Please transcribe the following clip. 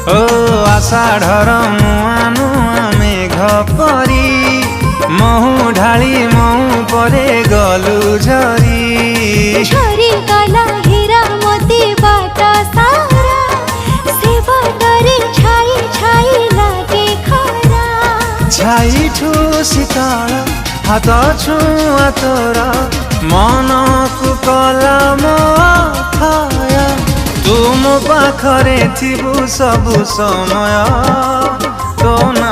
ओ आषाढ़र मुआ नुआ मेघ परी महु ढाली महु परे गलु झरी झरी गला हीरा मोती बाट सारा से बाटरे छाई छाई लागे खरा छाई ठू शीतल हाथ छुआ तोर मन को कला मोथाय तुम पाखरे थिबु सबु समय तो ना